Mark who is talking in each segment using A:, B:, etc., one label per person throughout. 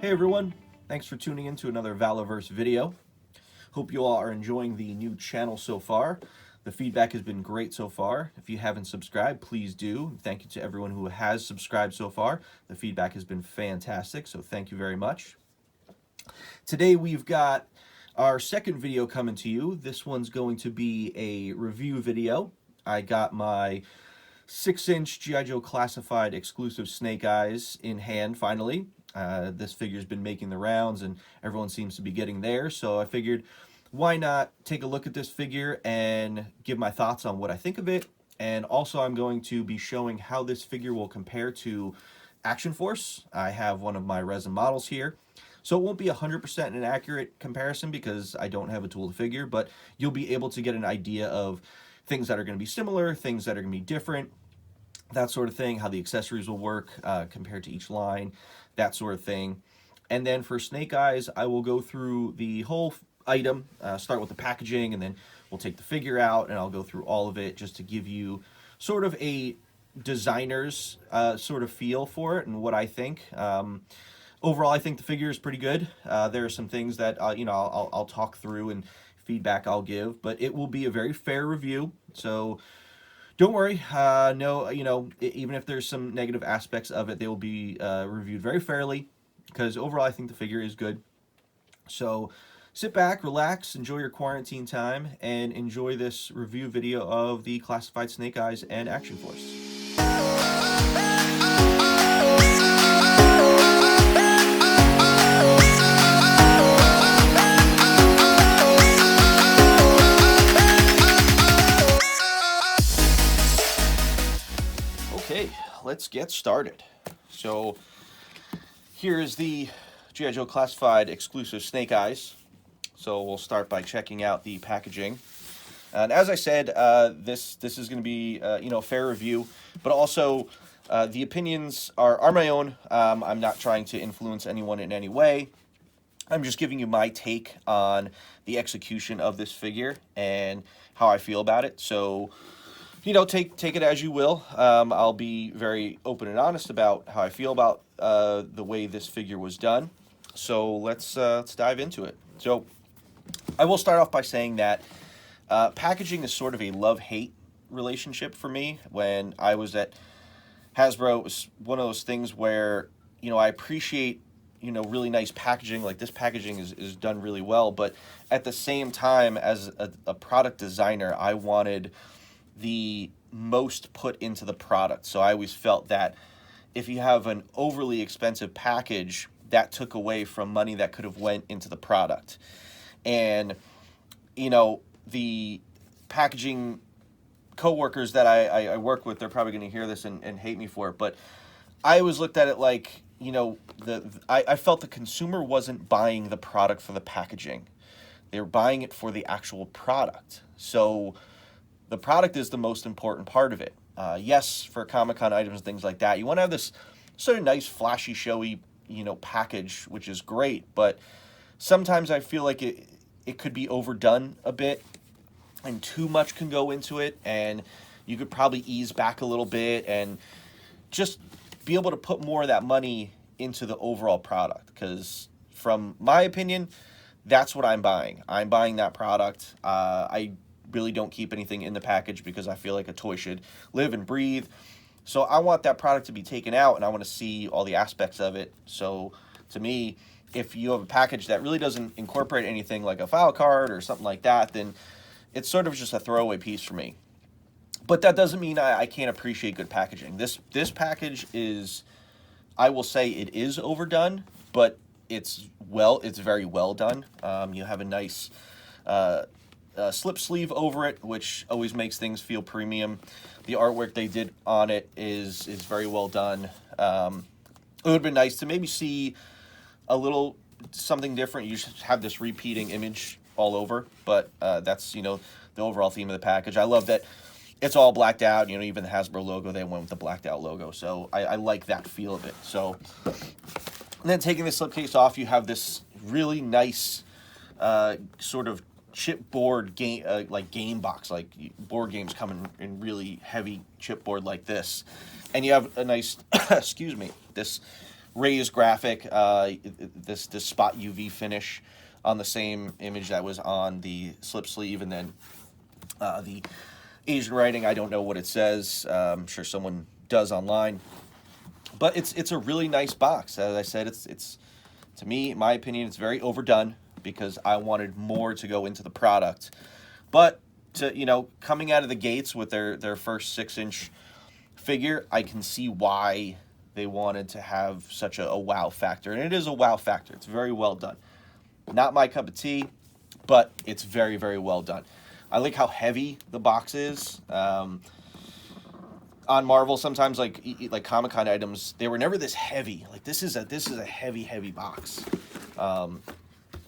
A: Hey everyone, thanks for tuning in to another Valaverse video. Hope you all are enjoying the new channel so far. The feedback has been great so far. If you haven't subscribed, please do. Thank you to everyone who has subscribed so far. The feedback has been fantastic, so thank you very much. Today we've got our second video coming to you. This one's going to be a review video. I got my 6-inch G.I. Joe Classified exclusive Snake Eyes in hand finally. This figure's been making the rounds and everyone seems to be getting there, so I figured why not take a look at this figure and give my thoughts on what I think of it. And also I'm going to be showing how this figure will compare to Action Force. I have one of my resin models here, so it won't be 100% an accurate comparison because I don't have a tool to figure, but you'll be able to get an idea of things that are going to be similar, things that are going to be different, that sort of thing, how the accessories will work compared to each line, that sort of thing. And then for Snake Eyes, I will go through the whole item, start with the packaging, and then we'll take the figure out, and I'll go through all of it just to give you sort of a designer's sort of feel for it and what I think. Overall, I think the figure is pretty good. There are some things that I'll talk through and feedback I'll give, but it will be a very fair review. So don't worry. No, even if there's some negative aspects of it, they will be reviewed very fairly because overall, I think the figure is good. So sit back, relax, enjoy your quarantine time, and enjoy this review video of the Classified Snake Eyes and Action Force. Okay, let's get started. So here's the G.I. Joe Classified exclusive Snake Eyes. So we'll start by checking out the packaging. And as I said, this is going to be a fair review, but also the opinions are my own. I'm not trying to influence anyone in any way. I'm just giving you my take on the execution of this figure and how I feel about it. So take it as you will. I'll be very open and honest about how I feel about the way this figure was done. So let's dive into it. So I will start off by saying that packaging is sort of a love-hate relationship for me. When I was at Hasbro, it was one of those things where I appreciate really nice packaging. Like this packaging is done really well, but at the same time, as a product designer, I wanted the most put into the product. So I always felt that if you have an overly expensive package, that took away from money that could have went into the product. And the packaging coworkers that I work with, they're probably going to hear this and hate me for it, but I always looked at it like I felt the consumer wasn't buying the product for the packaging. They were buying it for the actual product. So the product is the most important part of it. Yes, for Comic-Con items and things like that, you want to have this sort of nice, flashy, showy, package, which is great. But sometimes I feel like it could be overdone a bit, and too much can go into it, and you could probably ease back a little bit and just be able to put more of that money into the overall product. Because from my opinion, that's what I'm buying. I'm buying that product. I really don't keep anything in the package because I feel like a toy should live and breathe. So I want that product to be taken out and I want to see all the aspects of it. So to me, if you have a package that really doesn't incorporate anything like a file card or something like that, then it's sort of just a throwaway piece for me. But that doesn't mean I can't appreciate good packaging. This package is, I will say it is overdone, but it's very well done. You have a nice slip sleeve over it, which always makes things feel premium. The artwork they did on it is very well done. It would have been nice to maybe see a little something different. You should have this repeating image all over, but that's the overall theme of the package. I love that it's all blacked out. Even the Hasbro logo, they went with the blacked out logo, so I like that feel of it. So, and then taking the slipcase off, you have this really nice sort of chipboard game, like game box, like board games come in really heavy chipboard like this, and you have a nice, excuse me, this raised graphic, this spot UV finish on the same image that was on the slip sleeve, and then the Asian writing. I don't know what it says. I'm sure someone does online, but it's a really nice box. As I said, it's to me, in my opinion, it's very overdone because I wanted more to go into the product. But coming out of the gates with their first 6-inch figure, I can see why they wanted to have such a wow factor. And it is a wow factor. It's very well done. Not my cup of tea, but it's very, very well done. I like how heavy the box is. On Marvel, sometimes like Comic-Con items, they were never this heavy. Like this is a heavy box.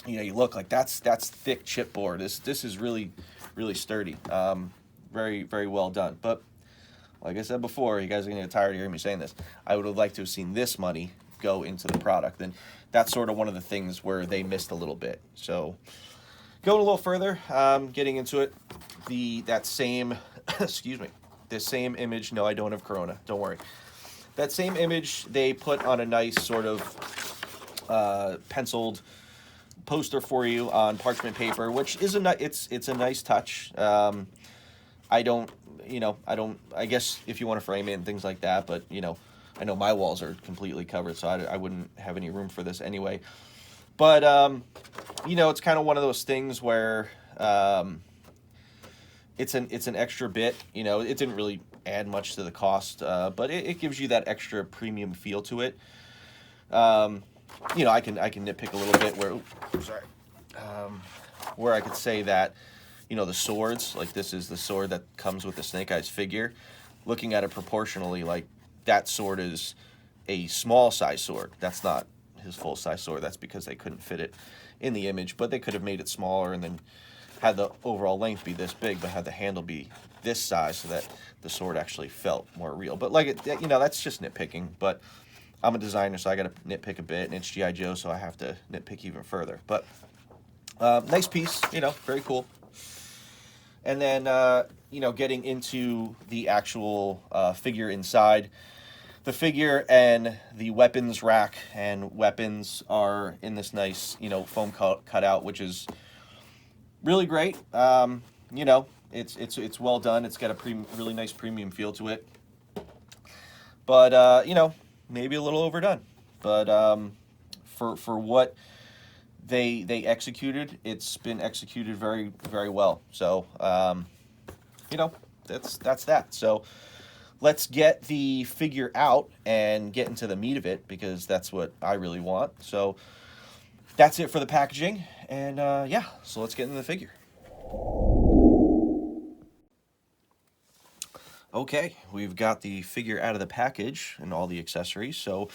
A: You look like that's thick chipboard. This is really sturdy. Very, very well done. But like I said before, you guys are gonna get tired of hearing me saying this. I would have liked to have seen this money go into the product, and that's sort of one of the things where they missed a little bit. So going a little further, getting into it, that same excuse me. This same image, no, I don't have Corona, don't worry. That same image they put on a nice sort of penciled poster for you on parchment paper, which is it's a nice touch. I guess if you want to frame it and things like that, but I know my walls are completely covered, so I wouldn't have any room for this anyway. But it's kind of one of those things where it's an extra bit. It didn't really add much to the cost, but it gives you that extra premium feel to it. I can nitpick a little bit where I could say that, the swords, like this is the sword that comes with the Snake Eyes figure. Looking at it proportionally, like that sword is a small size sword. That's not his full size sword. That's because they couldn't fit it in the image, but they could have made it smaller and then had the overall length be this big, but had the handle be this size so that the sword actually felt more real. But that's just nitpicking. But I'm a designer, so I got to nitpick a bit, and it's G.I. Joe, so I have to nitpick even further. But nice piece, very cool. And then, getting into the actual figure inside. The figure and the weapons rack and weapons are in this nice, foam cutout, which is really great. It's well done. It's got a really nice premium feel to it. But maybe a little overdone. But for what they executed, it's been executed very, very well. So that's that. So let's get the figure out and get into the meat of it, because that's what I really want. So that's it for the packaging, and so let's get into the figure. Okay, we've got the figure out of the package and all the accessories. So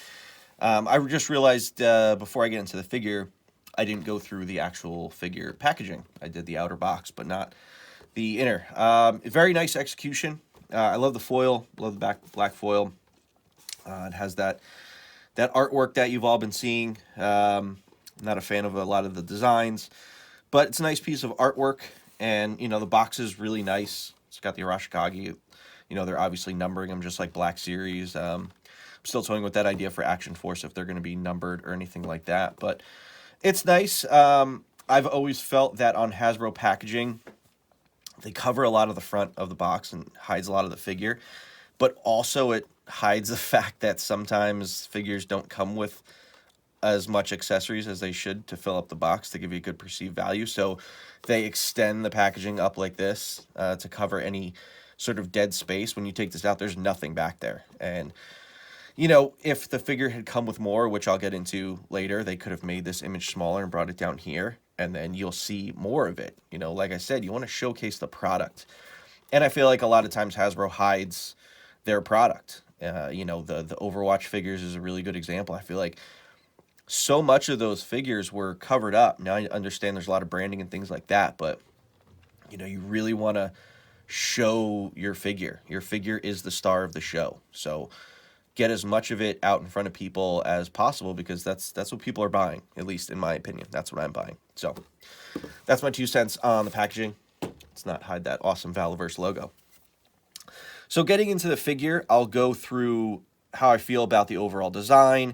A: I just realized before I get into the figure, I didn't go through the actual figure packaging. I did the outer box, but not the inner. Very nice execution. I love the foil, love the black foil. It has that artwork that you've all been seeing. Not a fan of a lot of the designs, but it's a nice piece of artwork, and the box is really nice. It's got the Arashikage. They're obviously numbering them just like Black Series. I'm still toying with that idea for Action Force, if they're going to be numbered or anything like that, but it's nice. I've always felt that on Hasbro packaging, they cover a lot of the front of the box and hides a lot of the figure, but also it hides the fact that sometimes figures don't come with as much accessories as they should to fill up the box to give you a good perceived value. So they extend the packaging up like this to cover any sort of dead space. When you take this out, there's nothing back there. And if the figure had come with more, which I'll get into later, they could have made this image smaller and brought it down here, and then you'll see more of it. Like I said, you want to showcase the product. And I feel like a lot of times Hasbro hides their product. The Overwatch figures is a really good example. I feel like so much of those figures were covered up. Now, I understand there's a lot of branding and things like that, but you really want to show your figure. Your figure is the star of the show. So get as much of it out in front of people as possible, because that's what people are buying, at least in my opinion. That's what I'm buying. So that's my 2 cents on the packaging. Let's not hide that awesome Valaverse logo. So getting into the figure, I'll go through how I feel about the overall design,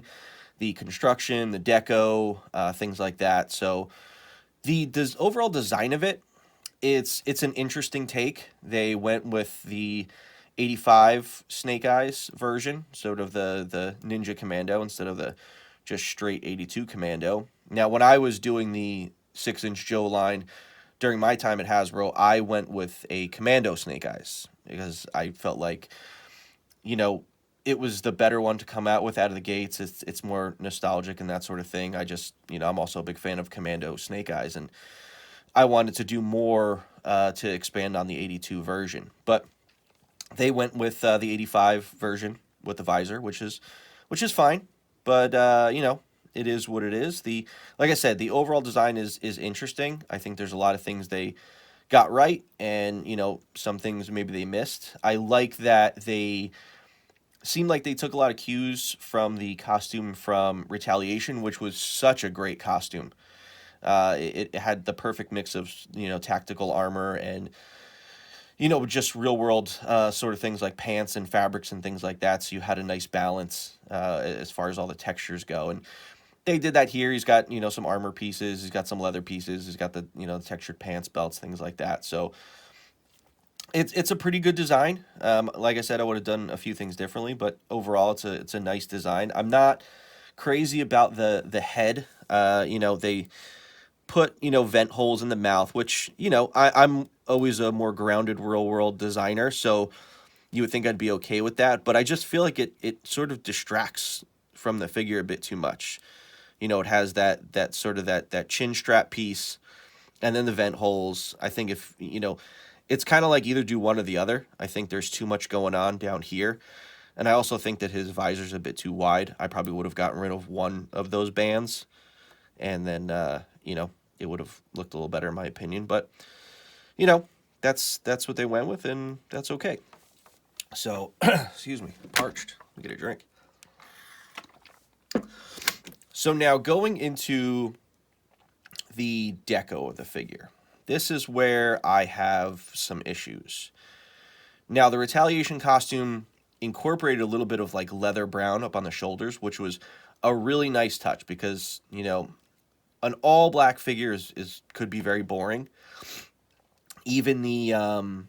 A: the construction, the deco, things like that. So the overall design of it, it's an interesting take. They went with the 85 Snake Eyes version, sort of the Ninja Commando instead of the just straight 82 Commando. Now, when I was doing the 6-inch Joe line during my time at Hasbro, I went with a Commando Snake Eyes because I felt like, you know, it was the better one to come out with out of the gates. It's more nostalgic and that sort of thing. I just, I'm also a big fan of Commando Snake Eyes, and I wanted to do more to expand on the 82 version. But they went with the 85 version with the visor, which is fine. But it is what it is. Like I said, the overall design is interesting. I think there's a lot of things they got right, and some things maybe they missed. I like that they seemed like they took a lot of cues from the costume from Retaliation, which was such a great costume. It had the perfect mix of tactical armor and just real world sort of things like pants and fabrics and things like that. So you had a nice balance as far as all the textures go, and they did that here. He's got some armor pieces, he's got some leather pieces, he's got the textured pants, belts, things like that. So it's a pretty good design. Like I said, I would have done a few things differently, but overall it's a nice design. I'm not crazy about the head. They put vent holes in the mouth, which I'm always a more grounded real world designer, so you would think I'd be okay with that. But I just feel like it sort of distracts from the figure a bit too much. It has that sort of that chin strap piece, and then the vent holes. I think if it's kind of like either do one or the other. I think there's too much going on down here. And I also think that his visor's a bit too wide. I probably would have gotten rid of one of those bands. And then, it would have looked a little better in my opinion. But, that's what they went with, and that's okay. So, excuse me, parched. Let me get a drink. So now going into the deco of the figure. This is where I have some issues. Now, the Retaliation costume incorporated a little bit of like leather brown up on the shoulders, which was a really nice touch because, an all black figure could be very boring. Even the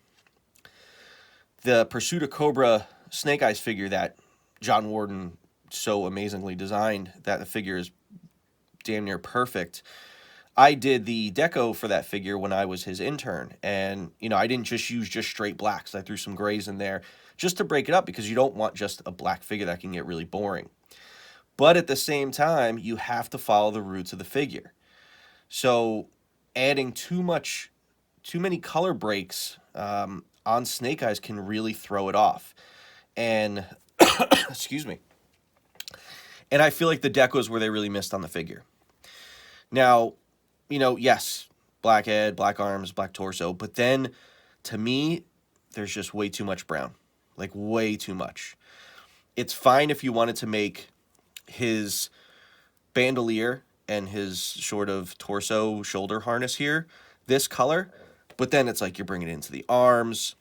A: Pursuit of Cobra Snake Eyes figure that John Warden so amazingly designed, that the figure is damn near perfect. I did the deco for that figure when I was his intern, and I didn't just use straight blacks. I threw some grays in there just to break it up because you don't want just a black figure that can get really boring. But at the same time, you have to follow the roots of the figure. So adding too many color breaks on Snake Eyes can really throw it off. And excuse me. And I feel like the deco is where they really missed on the figure. Now, yes, black head, black arms, black torso, but then to me, there's just way too much brown. Like way too much. It's fine if you wanted to make his bandolier and his sort of torso shoulder harness here this color, but then it's like you're bringing it into the arms.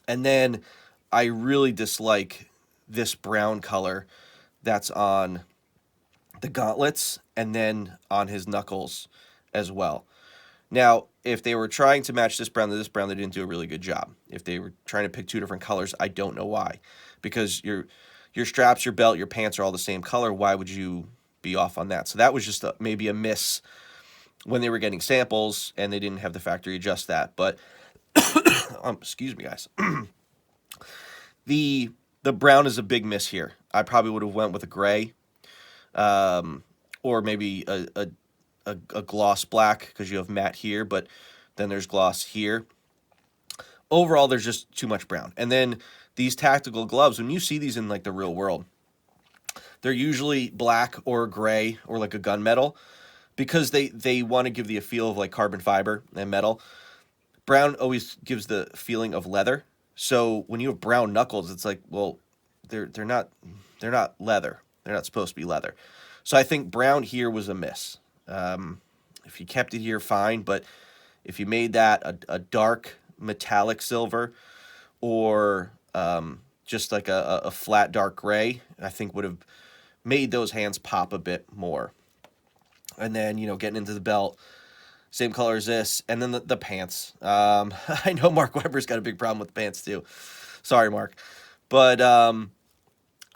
A: And then I really dislike this brown color that's on the gauntlets and then on his knuckles as well. Now, if they were trying to match this brown to this brown, they didn't do a really good job. If they were trying to pick two different colors, I don't know why. Because your straps, your belt, your pants are all the same color. Why would you be off on that? So that was just maybe a miss when they were getting samples and they didn't have the factory adjust that. But excuse me, guys. The brown is a big miss here. I probably would have went with a gray, or maybe a gloss black because you have matte here, but then there's gloss here. Overall, there's just too much brown. And then these tactical gloves, when you see these in like the real world, they're usually black or gray or like a gunmetal because they want to give the feel of like carbon fiber and metal. Brown always gives the feeling of leather. So when you have brown knuckles, it's like, well, they're not leather. They're not supposed to be leather. So I think brown here was a miss. If you kept it here, fine. But if you made that a dark metallic silver or just like a flat dark gray, I think would have made those hands pop a bit more. And then, getting into the belt, same color as this. And then the pants. I know Mark Weber's got a big problem with the pants too. Sorry, Mark. But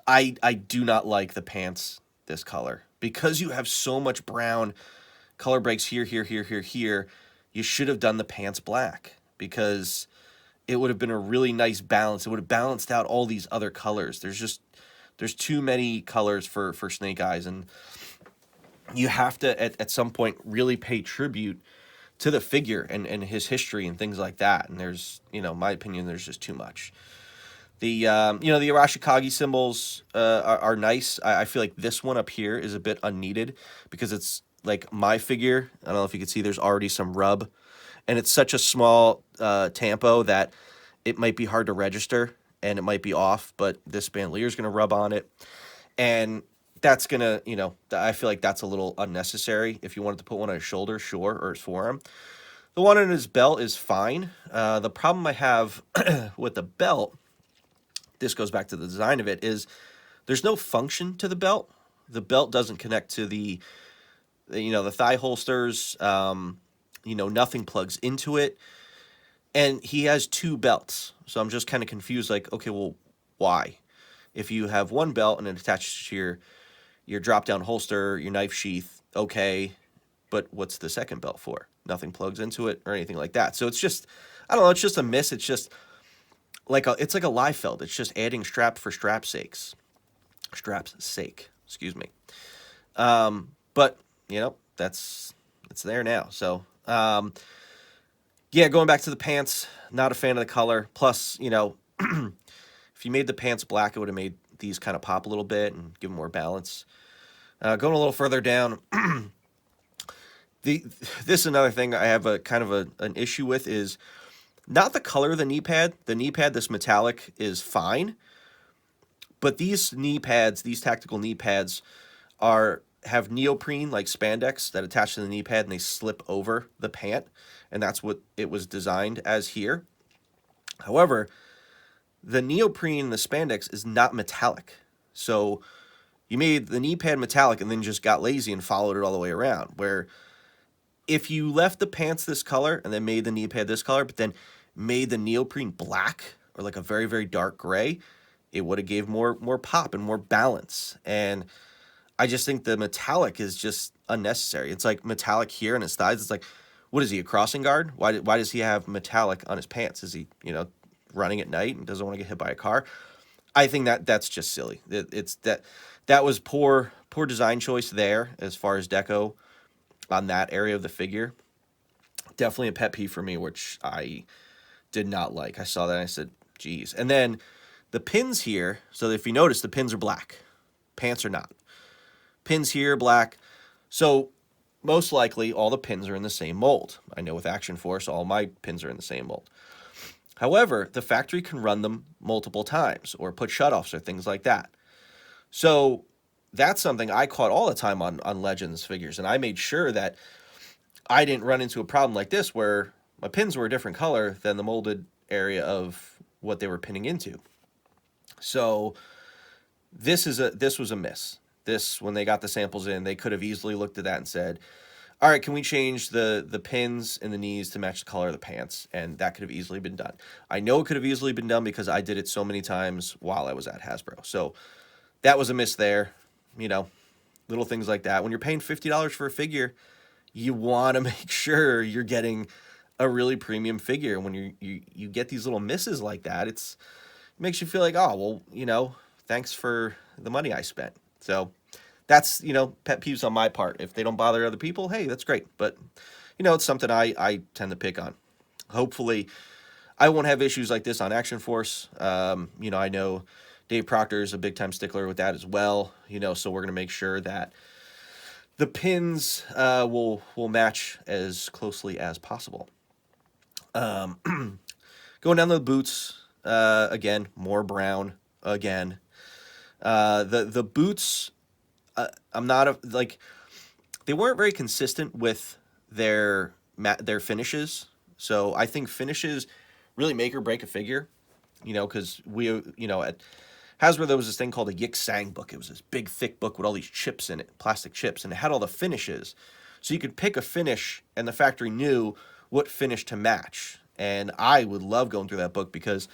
A: I do not like the pants this color. Because you have so much brown color breaks here, here, here, here, here, you should have done the pants black. Because it would have been a really nice balance. It would have balanced out all these other colors. There's too many colors for Snake Eyes, and you have to at some point really pay tribute to the figure and his history and things like that. And there's, my opinion, there's just too much. The the Arashikage symbols are nice. I feel like this one up here is a bit unneeded because it's like my figure. I don't know if you can see there's already some rub, and it's such a small tampo that it might be hard to register and it might be off, but this bandolier is going to rub on it. And that's going to, I feel like that's a little unnecessary. If you wanted to put one on his shoulder, sure, or his forearm. The one on his belt is fine. The problem I have with the belt, this goes back to the design of it, is there's no function to the belt. The belt doesn't connect to the thigh holsters. Nothing plugs into it. And he has two belts. So I'm just kind of confused, like, okay, well, why? If you have one belt and it attaches to your drop-down holster, your knife sheath, okay, but what's the second belt for? Nothing plugs into it or anything like that. So it's just, I don't know, it's just a miss. It's just it's like a Liefeld. It's just adding strap for strap's sake, excuse me. But, it's there now. So, yeah, going back to the pants, not a fan of the color. Plus, if you made the pants black, it would have made these kind of pop a little bit and give them more balance. Going a little further down, this is another thing I have an issue with is not the color of the knee pad. The knee pad, this metallic, is fine. But these knee pads, these tactical knee pads, have neoprene, like spandex, that attach to the knee pad, and they slip over the pant. And that's what it was designed as here. However, the neoprene, the spandex, is not metallic. So you made the knee pad metallic and then just got lazy and followed it all the way around. Where if you left the pants this color and then made the knee pad this color, but then made the neoprene black or like a very, very dark gray, it would have gave more pop and more balance. And I just think the metallic is just unnecessary. It's like metallic here on his thighs. It's like, what is he, a crossing guard? Why does he have metallic on his pants? Is he, running at night and doesn't want to get hit by a car? I think that's just silly. That was poor design choice there as far as deco on that area of the figure. Definitely a pet peeve for me, which I did not like. I saw that and I said, geez. And then the pins here, so if you notice, the pins are black. Pants are not. Pins here, black. So most likely all the pins are in the same mold. I know with Action Force, all my pins are in the same mold. However, the factory can run them multiple times or put shutoffs or things like that. So that's something I caught all the time on Legends figures, and I made sure that I didn't run into a problem like this where my pins were a different color than the molded area of what they were pinning into. So this was a miss. When they got the samples in, they could have easily looked at that and said, all right, can we change the pins in the knees to match the color of the pants? And that could have easily been done. I know it could have easily been done because I did it so many times while I was at Hasbro. So that was a miss there. Little things like that. When you're paying $50 for a figure, you want to make sure you're getting a really premium figure. And when you get these little misses like that, it makes you feel like, oh, well, thanks for the money I spent. So that's, pet peeves on my part. If they don't bother other people, hey, that's great. But, it's something I tend to pick on. Hopefully, I won't have issues like this on Action Force. I know Dave Proctor is a big-time stickler with that as well. So we're going to make sure that the pins will match as closely as possible. Going down to the boots, again, more brown again. The boots, I'm not they weren't very consistent with their finishes. So I think finishes really make or break a figure, because we, Hasbro, there was this thing called a Yik Sang book. It was this big, thick book with all these chips in it, plastic chips, and it had all the finishes. So you could pick a finish, and the factory knew what finish to match. And I would love going through that book because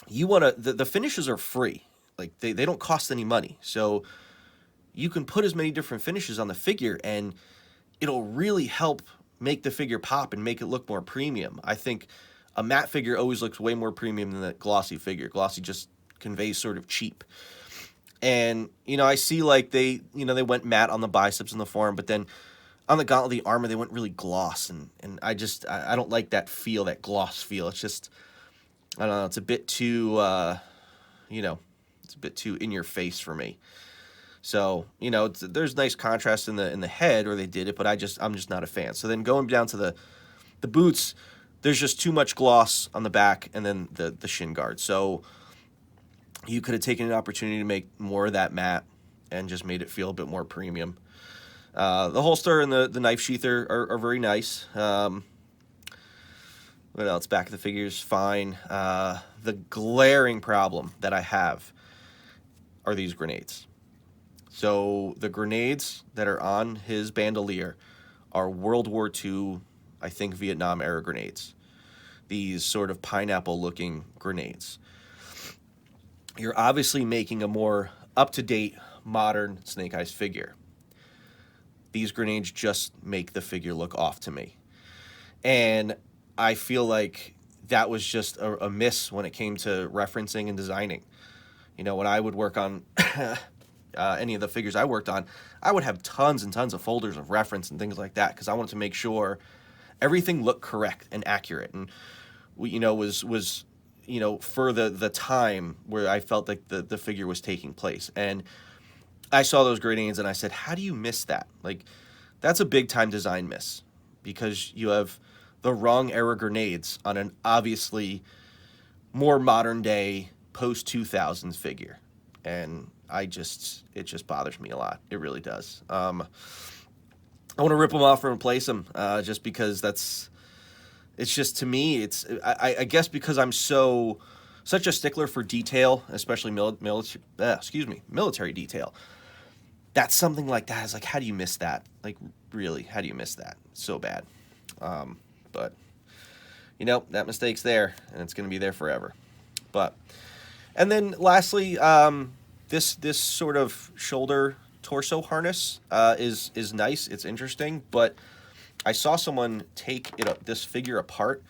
A: you want to, the finishes are free. Like, they don't cost any money. So you can put as many different finishes on the figure, and it'll really help make the figure pop and make it look more premium. I think a matte figure always looks way more premium than a glossy figure. Glossy just conveys sort of cheap. And, I see like they they went matte on the biceps and the forearm, but then on the gauntlet, the armor, they went really gloss. And I don't like that feel, that gloss feel. It's just, I don't know, it's a bit too, it's a bit too in your face for me. So, there's nice contrast in the head where they did it, but I'm just not a fan. So then going down to the boots, there's just too much gloss on the back and then the shin guard. So you could have taken an opportunity to make more of that matte and just made it feel a bit more premium. The holster and the knife sheath are very nice. What else? Back of the figure's fine. The glaring problem that I have are these grenades. So the grenades that are on his bandolier are World War II, I think Vietnam-era grenades. These sort of pineapple-looking grenades. You're obviously making a more up-to-date, modern Snake Eyes figure. These grenades just make the figure look off to me. And I feel like that was just a miss when it came to referencing and designing. When I would work on any of the figures I worked on, I would have tons and tons of folders of reference and things like that because I wanted to make sure everything looked correct and accurate, and was for the time where I felt like the figure was taking place. And I saw those grenades and I said, how do you miss that? Like, that's a big time design miss because you have the wrong era grenades on an obviously more modern day post 2000s figure. And it just bothers me a lot. It really does. I want to rip them off and replace them just because it's just, to me, I guess because I'm such a stickler for detail, especially military detail. That's something like that. It's like, how do you miss that? Like, really, how do you miss that? So bad. But, that mistake's there, and it's going to be there forever. And then lastly, this sort of shoulder torso harness is nice. It's interesting, but I saw someone take this figure apart.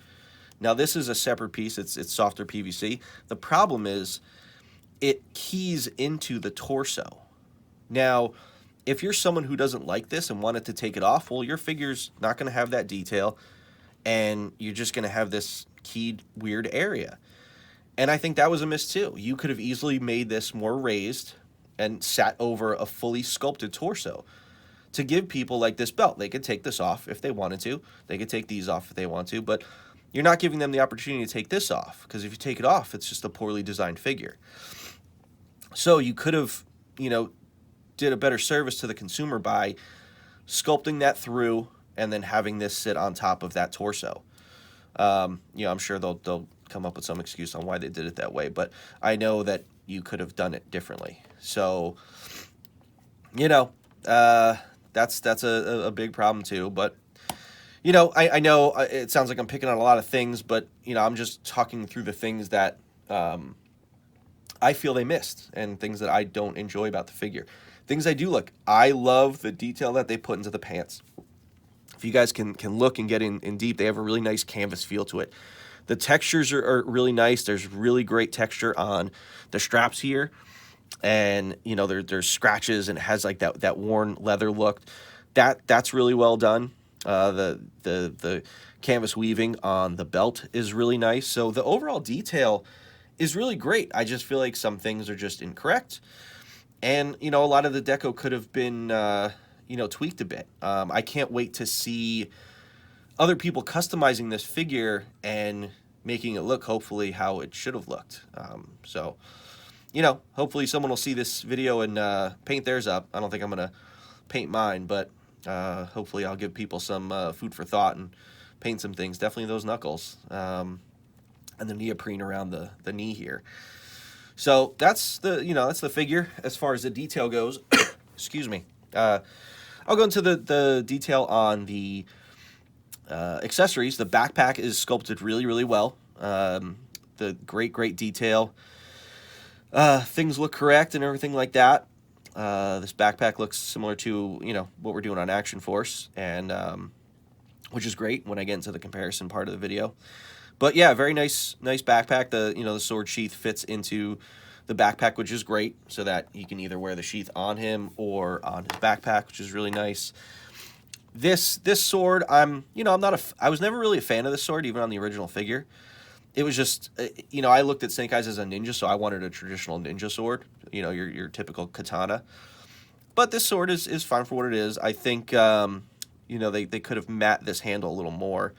A: Now, this is a separate piece. It's softer PVC. The problem is it keys into the torso. Now, if you're someone who doesn't like this and wanted to take it off, well, your figure's not going to have that detail, and you're just going to have this keyed weird area. And I think that was a miss too. You could have easily made this more raised and sat over a fully sculpted torso to give people like this belt. They could take this off if they wanted to. They could take these off if they want to, but you're not giving them the opportunity to take this off, because if you take it off, it's just a poorly designed figure. So you could have, did a better service to the consumer by sculpting that through and then having this sit on top of that torso. I'm sure they'll come up with some excuse on why they did it that way, but I know that you could have done it differently. So, that's a big problem too. But, I know it sounds like I'm picking on a lot of things, but, I'm just talking through the things that I feel they missed and things that I don't enjoy about the figure. Things I do like. I love the detail that they put into the pants. If you guys can look and get in deep, they have a really nice canvas feel to it. The textures are really nice. There's really great texture on the straps here. And, there's scratches, and it has like that worn leather look. That's really well done. The canvas weaving on the belt is really nice. So the overall detail is really great. I just feel like some things are just incorrect. And, a lot of the deco could have been, tweaked a bit. I can't wait to see other people customizing this figure and making it look, hopefully, how it should have looked. So, hopefully someone will see this video and paint theirs up. I don't think I'm going to paint mine, but hopefully I'll give people some food for thought and paint some things. Definitely those knuckles. And the neoprene around the knee here. So that's the figure as far as the detail goes. Excuse me. I'll go into the detail on the accessories. The backpack is sculpted really, really well. The great detail. Things look correct and everything like that. This backpack looks similar to what we're doing on Action Force, and which is great when I get into the comparison part of the video. But yeah, very nice backpack. The sword sheath fits into the backpack, which is great, so that you can either wear the sheath on him or on his backpack, which is really nice. This sword, I was never really a fan of this sword, even on the original figure. It was just, I looked at Snake Eyes as a ninja, so I wanted a traditional ninja sword, your typical katana. But this sword is fine for what it is. I think, they could have matte this handle a little more.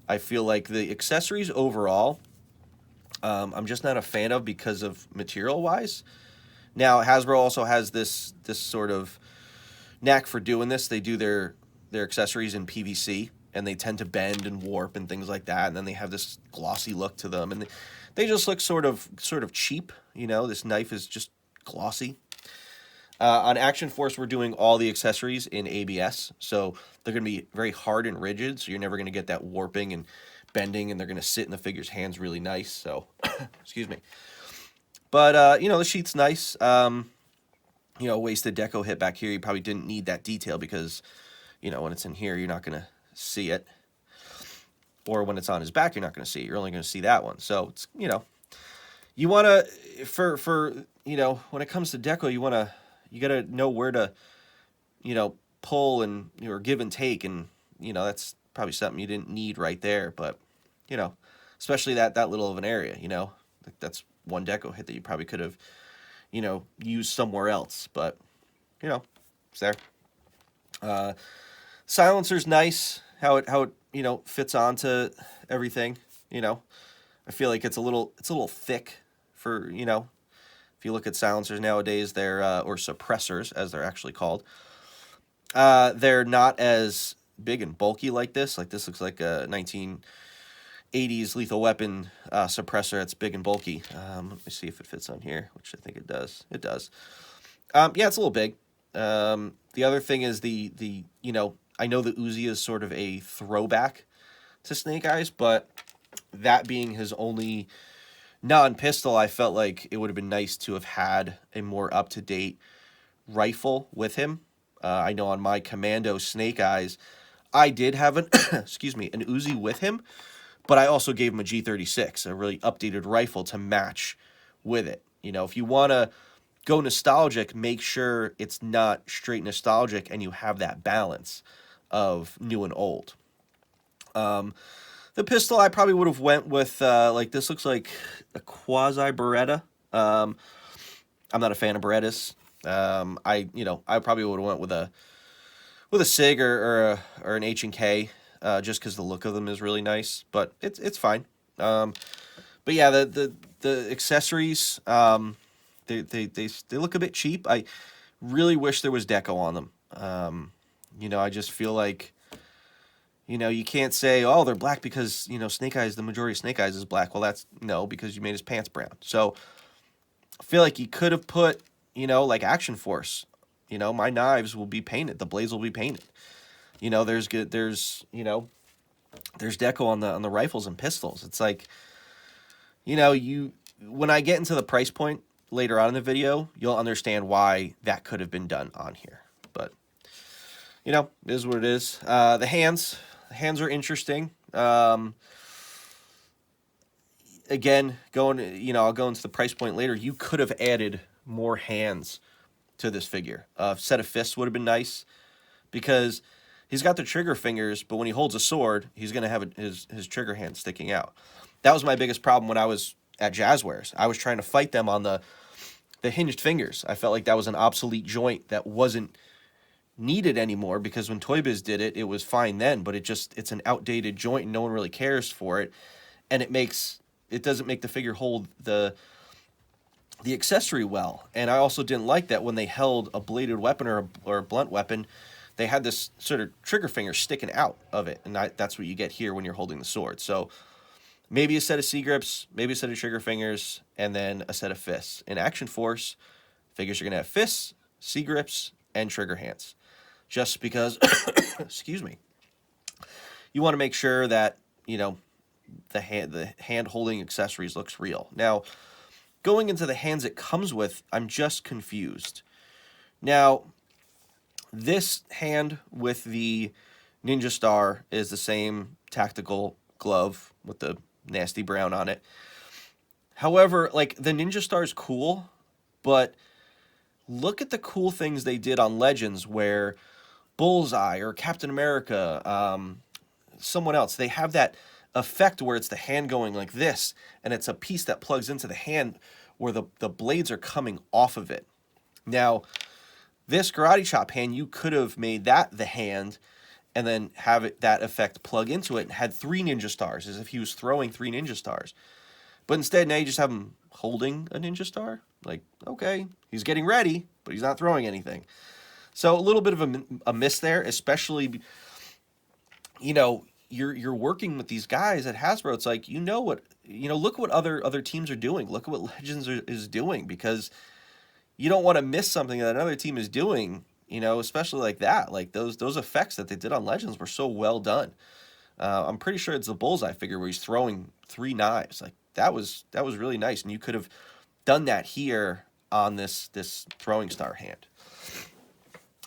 A: I feel like the accessories overall, I'm just not a fan of because of material-wise. Now, Hasbro also has this sort of knack for doing this. They do their accessories in PVC, and they tend to bend and warp and things like that, and then they have this glossy look to them, and they just look sort of cheap. This knife is just glossy. On Action Force, we're doing all the accessories in ABS, so they're going to be very hard and rigid, so you're never going to get that warping and bending, and they're going to sit in the figure's hands really nice, so, excuse me. But, the sheath's nice. Wasted deco hit back here. You probably didn't need that detail because, when it's in here, you're not going to see it. Or when it's on his back, you're not going to see it. You're only going to see that one. So, it's, you want to, for when it comes to deco, you got to know where to, pull and, or give and take. And, that's probably something you didn't need right there. But, especially that little of an area, that's one deco hit that you probably could have, used somewhere else. But, it's there. Silencer's nice. How it fits onto everything. I feel like it's a little thick for, if you look at silencers nowadays, they're or suppressors as they're actually called. They're not as big and bulky like this. Like this looks like a 1980s Lethal Weapon suppressor. It's big and bulky. Let me see if it fits on here, which I think it does. It does. Yeah, it's a little big. The other thing is I know the Uzi is sort of a throwback to Snake Eyes, but that being his only non-pistol, I felt like it would have been nice to have had a more up-to-date rifle with him. I know on my Commando Snake Eyes, I did have an, excuse me, an Uzi with him, but I also gave him a G36, a really updated rifle to match with it. If you want to go nostalgic, make sure it's not straight nostalgic and you have that balance of new and old. The pistol, I probably would have went with, this looks like a quasi-Beretta. I'm not a fan of Berettas. I probably would have went with a SIG or an H&K, just because the look of them is really nice, but it's fine. But yeah, the accessories, they look a bit cheap. I really wish there was deco on them. I just feel like, you can't say, oh, they're black because, Snake Eyes, the majority of Snake Eyes is black. Well, because you made his pants brown. So I feel like you could have put, like Action Force. My knives will be painted. The blades will be painted. There's deco on the rifles and pistols. It's like, when I get into the price point later on in the video, you'll understand why that could have been done on here. But, it is what it is. The hands are interesting. Again, I'll go into the price point later. You could have added more hands to this figure. A set of fists would have been nice because he's got the trigger fingers, but when he holds a sword, he's going to have his trigger hand sticking out. That was my biggest problem when I was at Jazzwares. I was trying to fight them on the hinged fingers. I felt like that was an obsolete joint that wasn't needed anymore because when Toy Biz did it, it was fine then, but it's an outdated joint and no one really cares for it, and it doesn't make the figure hold the accessory well. And I also didn't like that when they held a bladed weapon or a blunt weapon, they had this sort of trigger finger sticking out of it, and that's what you get here when you're holding the sword. So maybe a set of C-grips, maybe a set of trigger fingers, and then a set of fists. In Action Force, figures are going to have fists, C-grips, and trigger hands. Just because, excuse me, you want to make sure that, you know, the hand holding accessories looks real. Now, going into the hands it comes with, I'm just confused. Now, this hand with the Ninja Star is the same tactical glove with the nasty brown on it. However, like, the Ninja Star is cool, but look at the cool things they did on Legends where Bullseye or Captain America, someone else, they have that effect where it's the hand going like this, and it's a piece that plugs into the hand where the blades are coming off of it. Now, this Karate Chop hand, you could have made that the hand and then have it, that effect plug into it, and had 3 Ninja Stars, as if he was throwing 3 Ninja Stars. But instead, now you just have him holding a Ninja Star. Like, okay, he's getting ready, but he's not throwing anything. So a little bit of a miss there, especially, you know, you're working with these guys at Hasbro. It's like, look what other teams are doing. Look at what Legends is doing, because you don't want to miss something that another team is doing, you know, especially like that. Like those effects that they did on Legends were so well done. I'm pretty sure it's the Bullseye figure where he's throwing 3 knives. Like that was really nice, and you could have done that here on this throwing star hand.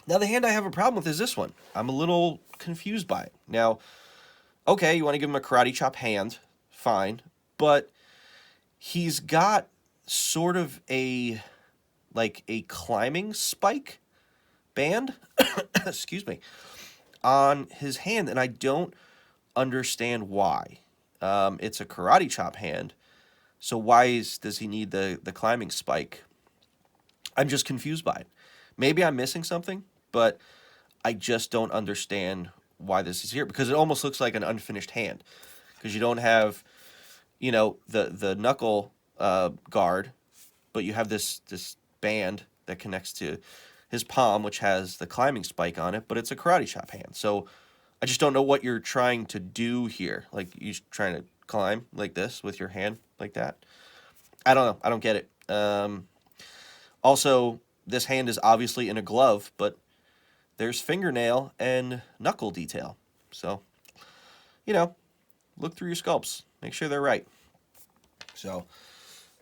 A: Now, the hand I have a problem with is this one. I'm a little confused by it. Now, okay, you want to give him a Karate Chop hand, fine, but he's got sort of a climbing spike band, excuse me, on his hand, and I don't understand why. It's a Karate Chop hand, so why does he need the climbing spike? I'm just confused by it. Maybe I'm missing something, but I just don't understand why this is here, because it almost looks like an unfinished hand, because you don't have, you know, the knuckle guard, but you have this band that connects to his palm, which has the climbing spike on it, but it's a Karate Chop hand. So I just don't know what you're trying to do here. Like, you're trying to climb like this with your hand like that? I don't know. I don't get it. Also, this hand is obviously in a glove, but there's fingernail and knuckle detail. So, you know, look through your sculpts. Make sure they're right. So,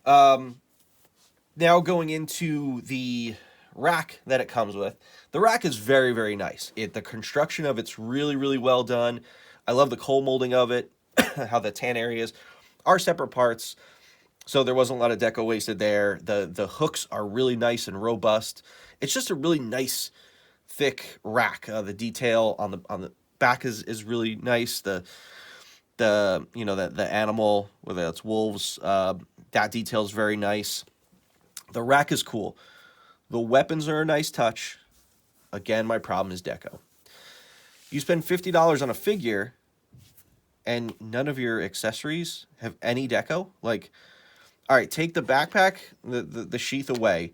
A: now going into the rack that it comes with. The rack is very, very nice. The construction of it's really, really well done. I love the coal molding of it, how the tan areas are separate parts, so there wasn't a lot of deco wasted there. The hooks are really nice and robust. It's just a really nice, thick rack. The detail on the back is really nice. The animal, whether it's wolves, that detail is very nice. The rack is cool. The weapons are a nice touch. Again, my problem is deco. You spend $50 on a figure, and none of your accessories have any deco. Like, all right, take the backpack, the sheath away.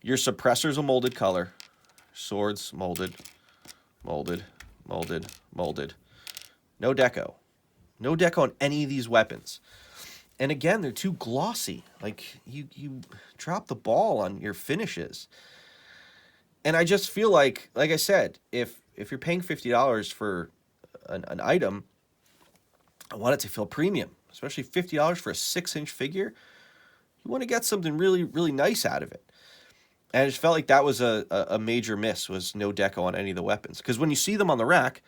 A: Your suppressor's a molded color. Swords, molded. No deco. No deco on any of these weapons. And again, they're too glossy. Like, you drop the ball on your finishes. And I just feel like I said, if you're paying $50 for an item, I want it to feel premium. Especially $50 for a 6-inch figure. You want to get something really, really nice out of it. And I just felt like that was a major miss, was no deco on any of the weapons. Because when you see them on the rack,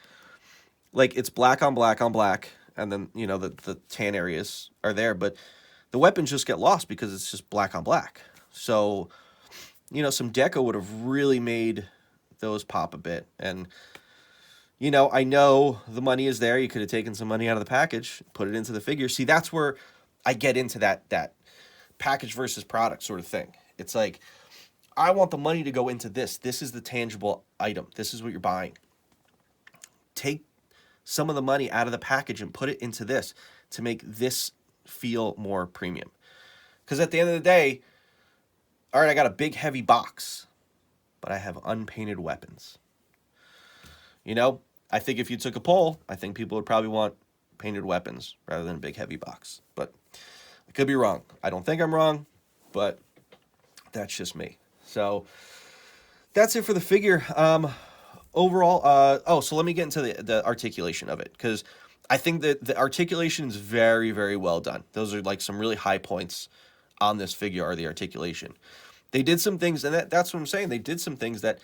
A: like, it's black on black on black, and then, you know, the tan areas are there, but the weapons just get lost because it's just black on black. So, you know, some deco would have really made those pop a bit. And, you know, I know the money is there. You could have taken some money out of the package, put it into the figure. See, that's where I get into that package versus product sort of thing. It's like, I want the money to go into this. This is the tangible item. This is what you're buying. Take some of the money out of the package and put it into this to make this feel more premium. Because at the end of the day, all right, I got a big heavy box, but I have unpainted weapons. You know, I think if you took a poll, I think people would probably want painted weapons rather than a big heavy box. But I could be wrong. I don't think I'm wrong, but that's just me. So that's it for the figure. Overall, so let me get into the articulation of it, because I think that the articulation is very, very well done. Those are like some really high points on this figure, are the articulation. They did some things, and that's what I'm saying. They did some things that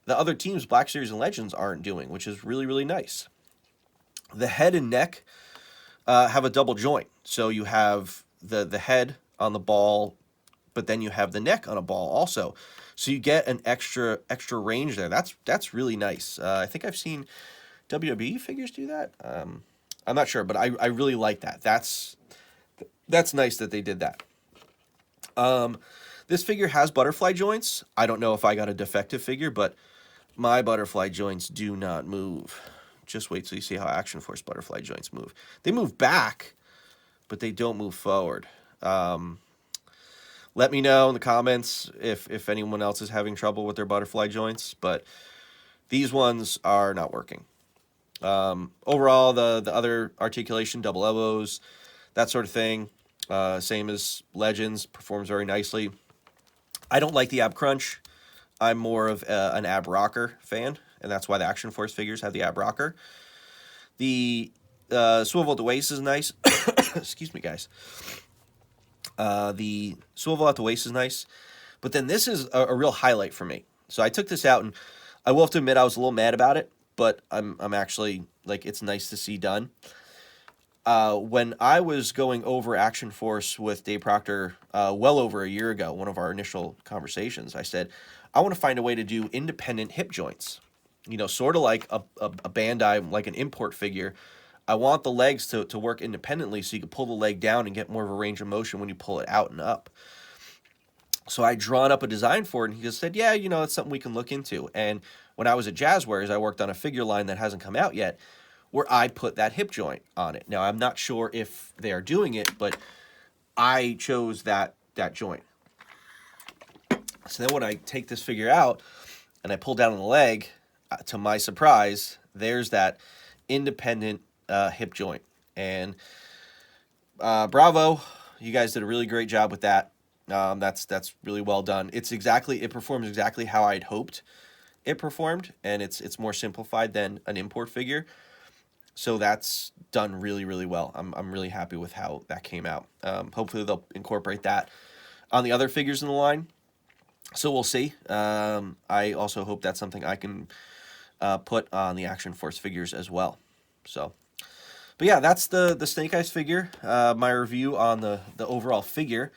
A: the other teams, Black Series and Legends, aren't doing, which is really, really nice. The head and neck have a double joint. So you have the head on the ball, but then you have the neck on a ball also. So you get an extra range there. That's really nice. I think I've seen WWE figures do that. I'm not sure, but I really like that. That's nice that they did that. This figure has butterfly joints. I don't know if I got a defective figure, but my butterfly joints do not move. Just wait till you see how Action Force butterfly joints move. They move back, but they don't move forward. Let me know in the comments if anyone else is having trouble with their butterfly joints, but these ones are not working. Overall, the other articulation, double elbows, that sort of thing, same as Legends, performs very nicely. I don't like the ab crunch. I'm more of an ab rocker fan, and that's why the Action Force figures have the ab rocker. The swivel at the waist is nice. Excuse me, guys. The swivel at the waist is nice, but then this is a real highlight for me. So I took this out, and I will have to admit I was a little mad about it, but I'm actually, like, it's nice to see done. When I was going over Action Force with Dave Proctor well over a year ago, one of our initial conversations, I said, I want to find a way to do independent hip joints. You know, sort of like a Bandai, like an import figure. I want the legs to work independently so you can pull the leg down and get more of a range of motion when you pull it out and up. So I drawn up a design for it, and he just said, yeah, you know, that's something we can look into. And when I was at Jazzwares, I worked on a figure line that hasn't come out yet, where I put that hip joint on it. Now, I'm not sure if they are doing it, but I chose that joint. So then when I take this figure out and I pull down on the leg, to my surprise, there's that independent hip joint. And bravo, you guys did a really great job with that. That's really well done. It performs exactly how I'd hoped it performed, and it's more simplified than an import figure. So that's done really, really well. I'm really happy with how that came out. Hopefully they'll incorporate that on the other figures in the line. So we'll see. I also hope that's something I can put on the Action Force figures as well. So, but yeah, that's the Snake Eyes figure. My review on the overall figure.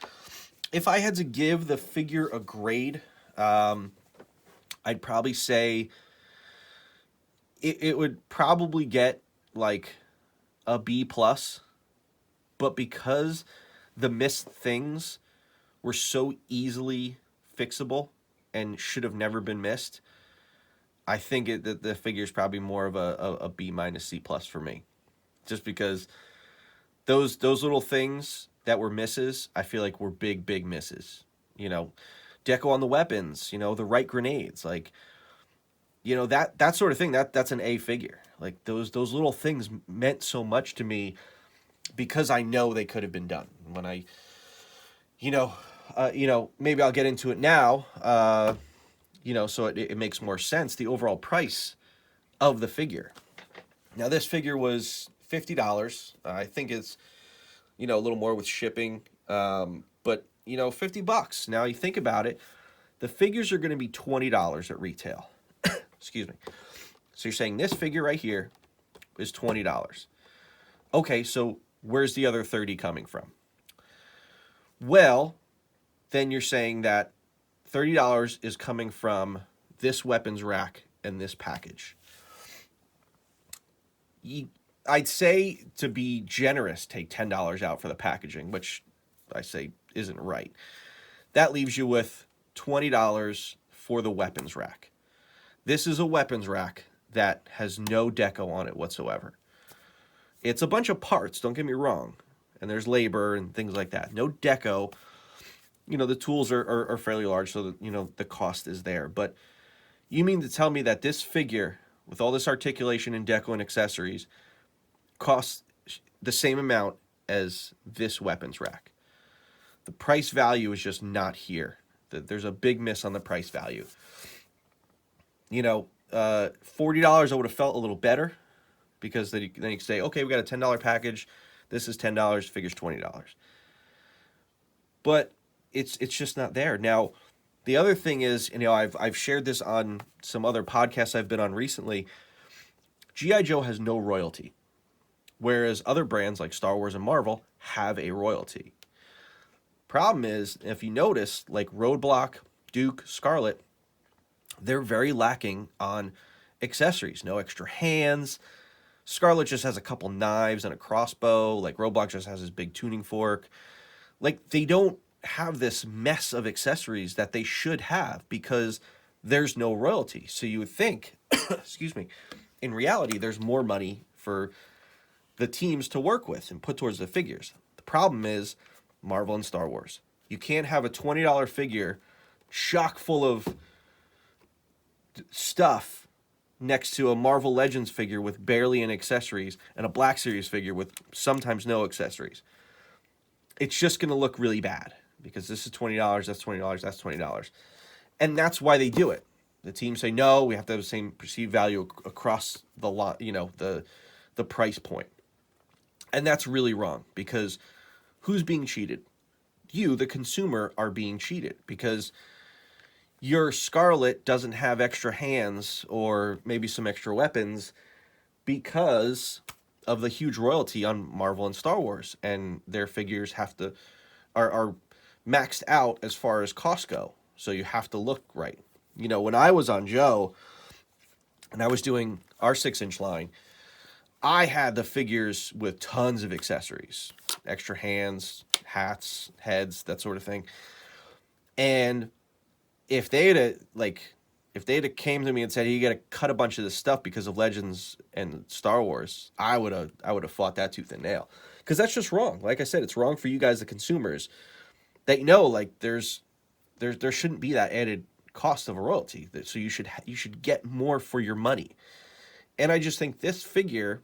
A: If I had to give the figure a grade, I'd probably say it would probably get like a B+, but because the missed things were so easily fixable and should have never been missed, I think that the figure is probably more of a B- C+ for me, just because those little things that were misses, I feel like were big misses. You know, deco on the weapons, you know, the right grenades, like, you know, that sort of thing. That's an A figure. Like those little things meant so much to me because I know they could have been done. When I, you know, maybe I'll get into it now. You know, so it makes more sense. The overall price of the figure. Now this figure was $50. I think it's, you know, a little more with shipping. But you know, $50. Now you think about it, the figures are going to be $20 at retail. Excuse me. So you're saying this figure right here is $20. Okay, so where's the other $30 coming from? Well, then you're saying that $30 is coming from this weapons rack and this package. I'd say, to be generous, take $10 out for the packaging, which I say isn't right. That leaves you with $20 for the weapons rack. This is a weapons rack that has no deco on it whatsoever. It's a bunch of parts, don't get me wrong, and there's labor and things like that. No deco. You know, the tools are fairly large, so that, you know, the cost is there. But you mean to tell me that this figure, with all this articulation and deco and accessories, costs the same amount as this weapons rack. The price value is just not here. There's a big miss on the price value. You know, $40 I would have felt a little better, because then you can say, okay, we got a $10 package. This is $10, figures $20. But it's just not there. Now, the other thing is, you know, I've shared this on some other podcasts I've been on recently. G.I. Joe has no royalty, whereas other brands like Star Wars and Marvel have a royalty. Problem is, if you notice, like Roadblock, Duke, Scarlet, they're very lacking on accessories. No extra hands. Scarlet just has a couple knives and a crossbow. Like Roadblock just has his big tuning fork. Like, they don't have this mess of accessories that they should have, because there's no royalty. So you would think, excuse me, in reality, there's more money for the teams to work with and put towards the figures. The problem is Marvel and Star Wars. You can't have a $20 figure chock full of stuff next to a Marvel Legends figure with barely any accessories and a Black Series figure with sometimes no accessories. It's just going to look really bad, because this is $20, that's $20, that's $20. And that's why they do it. The teams say, no, we have to have the same perceived value across the lot, you know, the price point. And that's really wrong, because who's being cheated? You, the consumer, are being cheated, because your Scarlet doesn't have extra hands or maybe some extra weapons because of the huge royalty on Marvel and Star Wars, and their figures are maxed out as far as costs go. So you have to look right. You know, when I was on Joe and I was doing our 6-inch line, I had the figures with tons of accessories, extra hands, hats, heads, that sort of thing. And if they had came to me and said, hey, you got to cut a bunch of this stuff because of Legends and Star Wars, I would have fought that tooth and nail, because that's just wrong. Like I said, it's wrong for you guys, the consumers, that, you know, like there shouldn't be that added cost of a royalty. So you should get more for your money. And I just think this figure,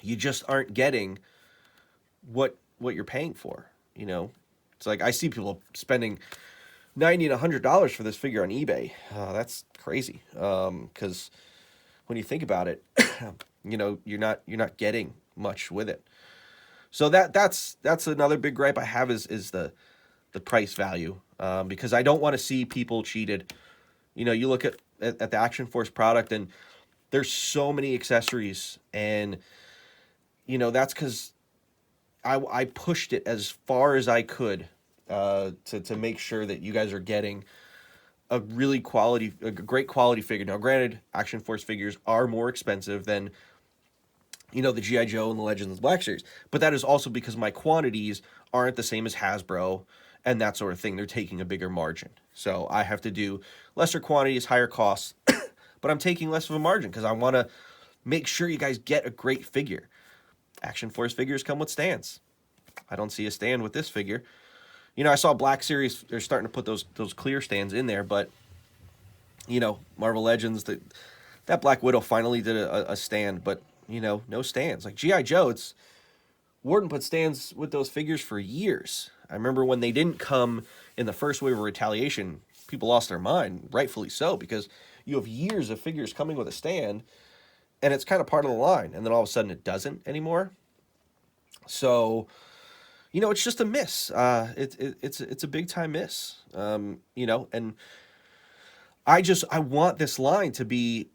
A: you just aren't getting what you're paying for. You know, it's like I see people spending $90 and $100 for this figure on eBay. That's crazy. Because when you think about it, you know, you're not getting much with it. So that's another big gripe I have is the price value. Because I don't want to see people cheated. You know, you look at the Action Force product, and there's so many accessories, and you know, that's because I pushed it as far as I could to make sure that you guys are getting a great quality figure. Now, granted, Action Force figures are more expensive than, you know, the G.I. Joe and the Legends and the Black Series, but that is also because my quantities aren't the same as Hasbro and that sort of thing. They're taking a bigger margin, so I have to do lesser quantities, higher costs, but I'm taking less of a margin because I want to make sure you guys get a great figure. Action Force figures come with stands. I don't see a stand with this figure. You know, I saw Black Series, they're starting to put those clear stands in there, but, you know, Marvel Legends, that Black Widow finally did a stand, but, you know, no stands. Like G.I. Joe, Warden put stands with those figures for years. I remember when they didn't come in the first wave of Retaliation, people lost their mind, rightfully so, because you have years of figures coming with a stand, and it's kind of part of the line, and then all of a sudden it doesn't anymore. So, you know, it's just a miss. It's a big time miss. You know, and I want this line to be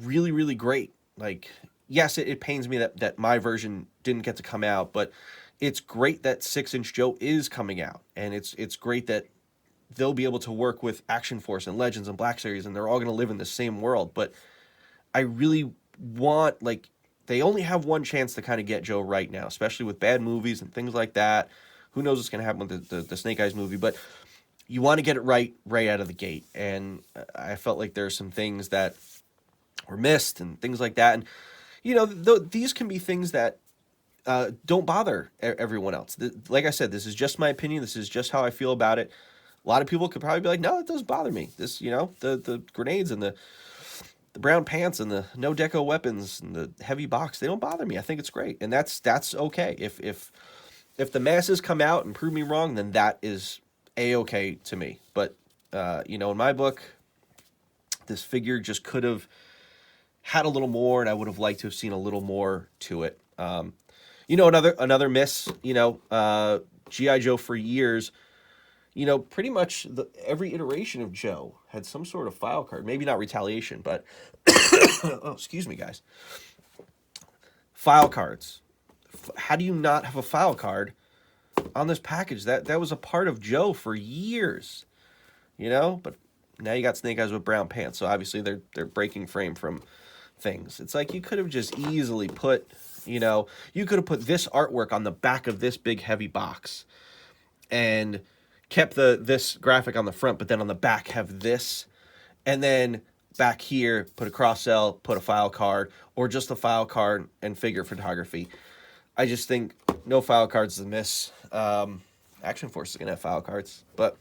A: really, really great. Like, yes, it pains me that my version didn't get to come out, but it's great that 6-inch Joe is coming out, and it's great that they'll be able to work with Action Force and Legends and Black Series, and they're all going to live in the same world. But I really want, like, they only have one chance to kind of get Joe right now, especially with bad movies and things like that. Who knows what's going to happen with the Snake Eyes movie, but you want to get it right out of the gate. And I felt like there are some things that were missed and things like that. And, you know, these can be things that don't bother everyone else. Like I said, this is just my opinion. This is just how I feel about it. A lot of people could probably be like, no, it doesn't bother me. This, you know, the grenades and the brown pants and the no deco weapons and the heavy box, they don't bother me. I think it's great, and that's okay. If the masses come out and prove me wrong, then that is a-okay to me. But in my book, this figure just could have had a little more, and I would have liked to have seen a little more to it. Another miss. GI Joe for years. Pretty much every iteration of Joe had some sort of file card. Maybe not Retaliation, but oh, excuse me, guys. File cards. How do you not have a file card on this package? That was a part of Joe for years, But now you got Snake Eyes with brown pants, so obviously they're breaking frame from things. It's like you could have just easily put, you could have put this artwork on the back of this big heavy box, and kept this graphic on the front, but then on the back have this, and then back here put a cross-sell, put a file card, or just a file card and figure photography. I just think no file cards is a miss. Action Force is going to have file cards, but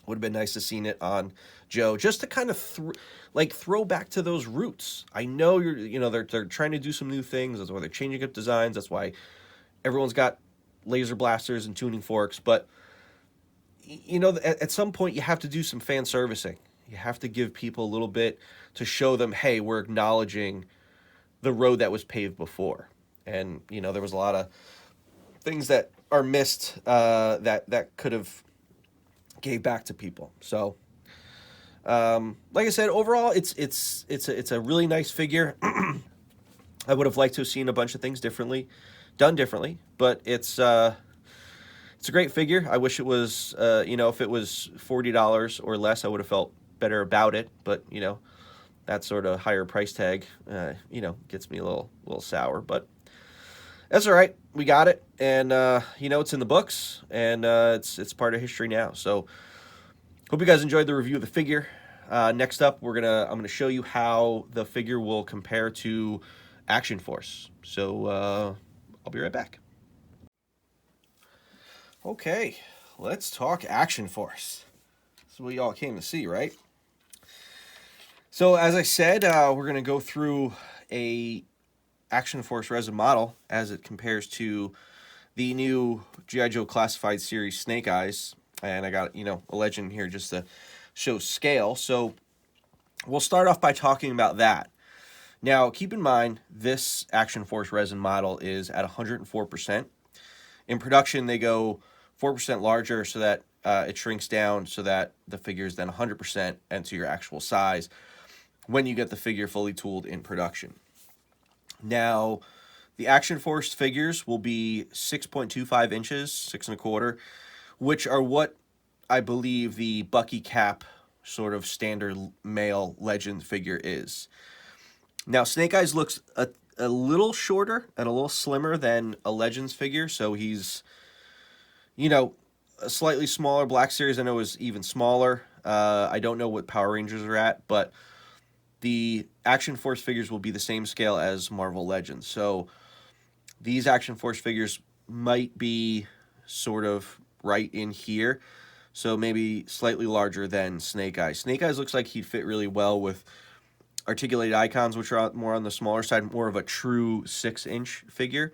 A: would have been nice to seen it on Joe, just to kind of throw back to those roots. I know they're trying to do some new things. That's why they're changing up designs. That's why everyone's got laser blasters and tuning forks, but at some point you have to do some fan servicing. You have to give people a little bit to show them, hey, we're acknowledging the road that was paved before. And, there was a lot of things that are missed that could have gave back to people. So, like I said, overall, it's a really nice figure. I would have liked to have seen a bunch of things done differently, but it's a great figure. I wish it was, if it was $40 or less, I would have felt better about it. But, that sort of higher price tag, gets me a little sour. But that's all right. We got it. And, it's in the books. And it's part of history now. So hope you guys enjoyed the review of the figure. Next up, I'm going to show you how the figure will compare to Action Force. So I'll be right back. Okay, let's talk Action Force. This is what y'all came to see, right? So as I said, we're going to go through a Action Force resin model as it compares to the new G.I. Joe Classified Series Snake Eyes. And I got, a legend here just to show scale. So we'll start off by talking about that. Now, keep in mind, this Action Force resin model is at 104%. In production, they go 4% larger so that it shrinks down so that the figure is then 100% and to your actual size when you get the figure fully tooled in production. Now, the Action Force figures will be 6.25 inches, 6.25, which are what I believe the Bucky Cap sort of standard male legend figure is. Now, Snake Eyes looks a little shorter and a little slimmer than a Legends figure, so he's, a slightly smaller. Black Series I know is even smaller. I don't know what Power Rangers are at, but the Action Force figures will be the same scale as Marvel Legends. So these Action Force figures might be sort of right in here, so maybe slightly larger than Snake Eyes. Snake Eyes looks like he'd fit really well with Articulated Icons, which are more on the smaller side, more of a true 6-inch figure.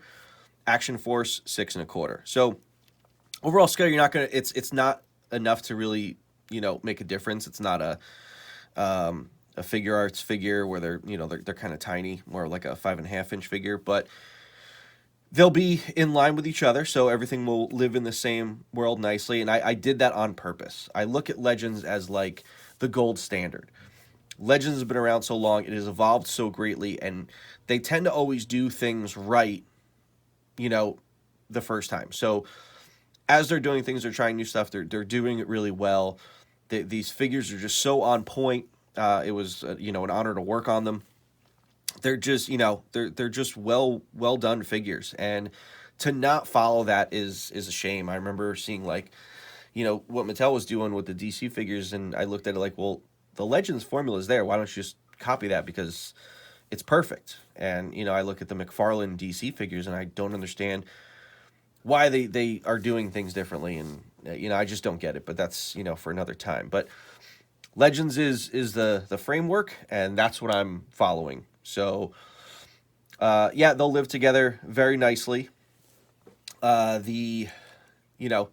A: Action Force 6.25. So overall scale, you're not gonna. It's not enough to really make a difference. It's not a figure arts figure where they're kind of tiny, more like a 5.5-inch figure, but they'll be in line with each other, so everything will live in the same world nicely. And I did that on purpose. I look at Legends as like the gold standard. Legends has been around so long, it has evolved so greatly, and they tend to always do things right, the first time. So as they're doing things, they're trying new stuff, they're doing it really well. These figures are just so on point. It was, an honor to work on them. They're just, they're just well done figures, and to not follow that is a shame. I remember seeing what Mattel was doing with the DC figures, and I looked at it like, well, the Legends formula is there. Why don't you just copy that, because it's perfect? And I look at the McFarlane DC figures, and I don't understand why they are doing things differently, and I just don't get it. But that's for another time. But Legends is the framework, and that's what I'm following. So yeah, they'll live together very nicely. The you know,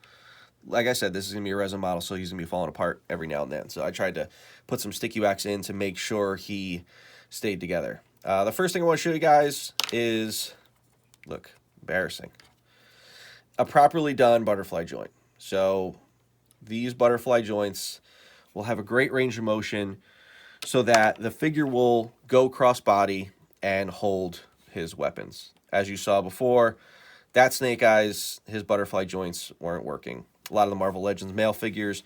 A: like I said, this is gonna be a resin model, so he's gonna be falling apart every now and then. So I tried to put some sticky wax in to make sure he stayed together. The first thing I want to show you guys is, look, embarrassing, a properly done butterfly joint. So these butterfly joints will have a great range of motion so that the figure will go cross body and hold his weapons. As you saw before, that Snake Eyes, his butterfly joints weren't working. A lot of the Marvel Legends male figures